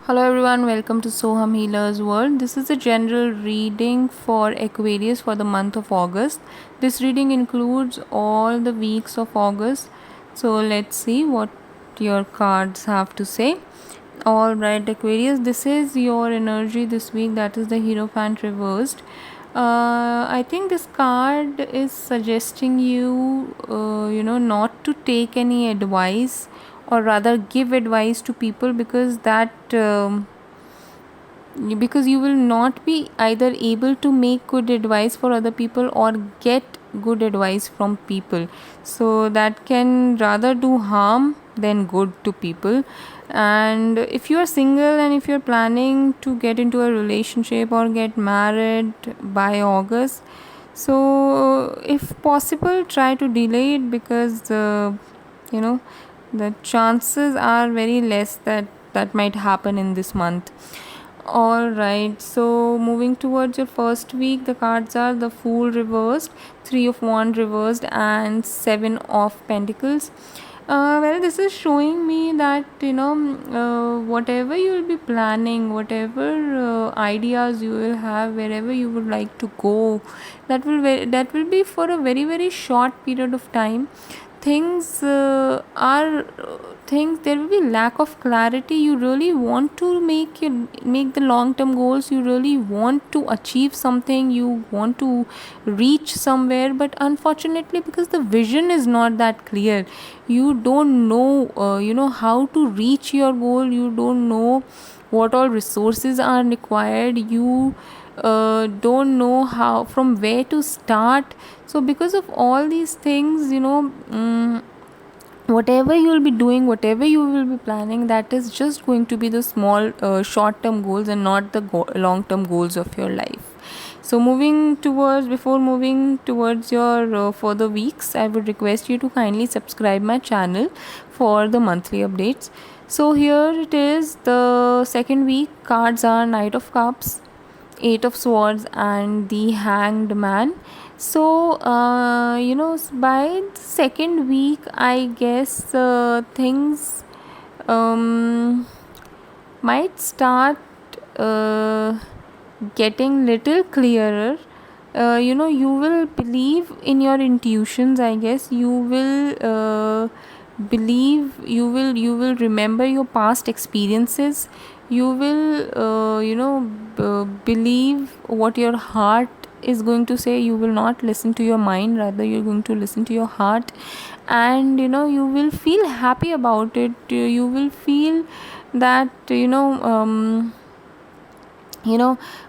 Hello everyone, welcome to Soham Healer's World. This is a general reading for Aquarius for the month of August. This reading includes all the weeks of August. So let's see what your cards have to say. Alright, Aquarius, this is your energy this week. That is the Hierophant reversed. I think this card is suggesting you, not to take any advice, or rather give advice to people, because you will not be either able to make good advice for other people or get good advice from people, so that can rather do harm than good to people. And if you are single and if you're planning to get into a relationship or get married by August, so if possible try to delay it, because you know the chances are very less that might happen in this month. All right, so moving towards your first week, the cards are the Fool reversed, Three of Wands reversed, and Seven of Pentacles. Well, this is showing me that whatever you will be planning, whatever ideas you will have, wherever you would like to go, that will be for a very very short period of time. Things are things There will be lack of clarity. You really want to make the long term goals, you really want to achieve something, you want to reach somewhere, but unfortunately, because the vision is not that clear, you don't know how to reach your goal. You don't know what all resources are required. You don't know how, from where to start. So because of all these things, whatever you will be doing, whatever you will be planning, that is just going to be the small short term goals and not the long term goals of your life. So before moving towards your further weeks, I would request you to kindly subscribe my channel for the monthly updates. So here it is, the second week. Cards are Knight of Cups, Eight of Swords, and the Hanged Man. So by the second week, I guess things might start uh, getting little clearer. You will believe in your intuitions. I guess you will believe, you will remember your past experiences. You will believe what your heart is going to say. You will not listen to your mind, rather you're going to listen to your heart. And you will feel happy about it. You will feel that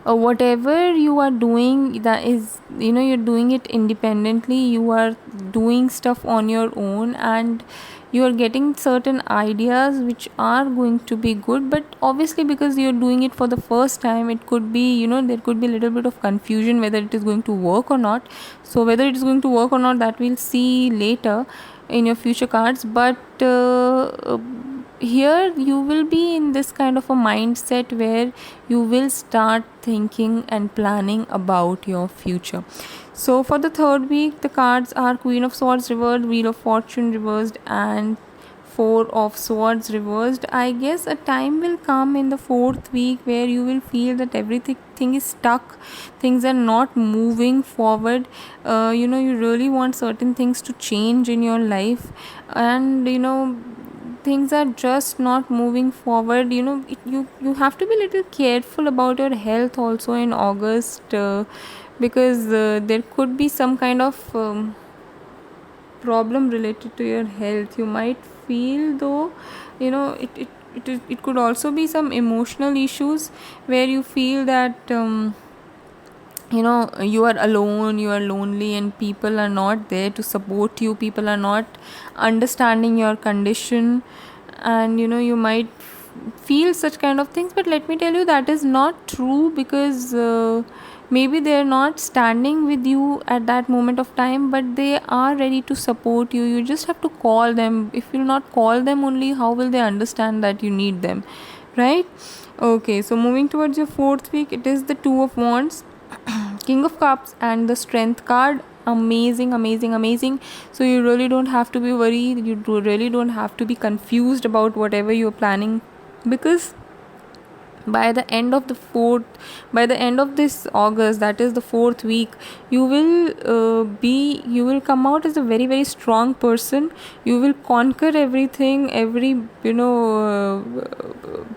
whatever you are doing, that is, you're doing it independently. You are doing stuff on your own, and you are getting certain ideas which are going to be good. But obviously, because you're doing it for the first time, it could be, there could be a little bit of confusion whether it is going to work or not. So whether it is going to work or not, that we'll see later in your future cards. But here you will be in this kind of a mindset where you will start thinking and planning about your future. So for the third week, the cards are Queen of Swords reversed, Wheel of Fortune reversed, and Four of Swords reversed. I guess a time will come in the fourth week where you will feel that everything is stuck, things are not moving forward. You really want certain things to change in your life, and things are just not moving forward. You have to be a little careful about your health also in August, because there could be some kind of problem related to your health. You might feel, though, it could also be some emotional issues where you feel that you are alone, you are lonely, and people are not there to support you. People are not understanding your condition, and you might feel such kind of things. But let me tell you, that is not true, because maybe they are not standing with you at that moment of time, but they are ready to support you. You just have to call them. If you not call them only, how will they understand that you need them, right? Okay, so moving towards your fourth week, it is the Two of Wands, King of Cups, and the Strength card. Amazing, amazing, amazing. So you really don't have to be worried. You really don't have to be confused about whatever you're planning, because by the end of the fourth by the end of this August, that is the fourth week, you will you will come out as a very very strong person. You will conquer everything, every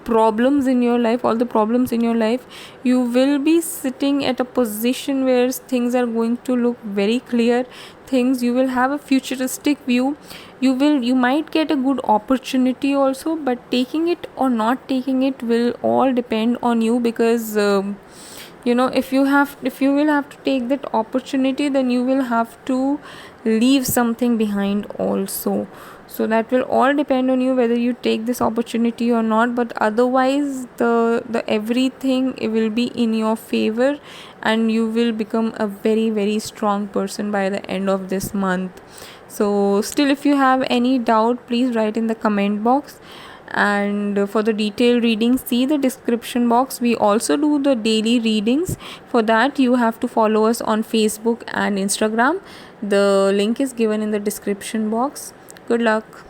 problems in your life, all the problems in your life. You will be sitting at a position where things are going to look very clear. Things, you will have a futuristic view. You might get a good opportunity also, but taking it or not taking it will all depend on you, because if you will have to take that opportunity, then you will have to leave something behind also. So that will all depend on you, whether you take this opportunity or not. But otherwise, the everything, it will be in your favor, and you will become a very very strong person by the end of this month. So still, if you have any doubt, please write in the comment box. And for the detailed reading, see the description box. We also do the daily readings. For that, you have to follow us on Facebook and Instagram. The link is given in the description box. Good luck.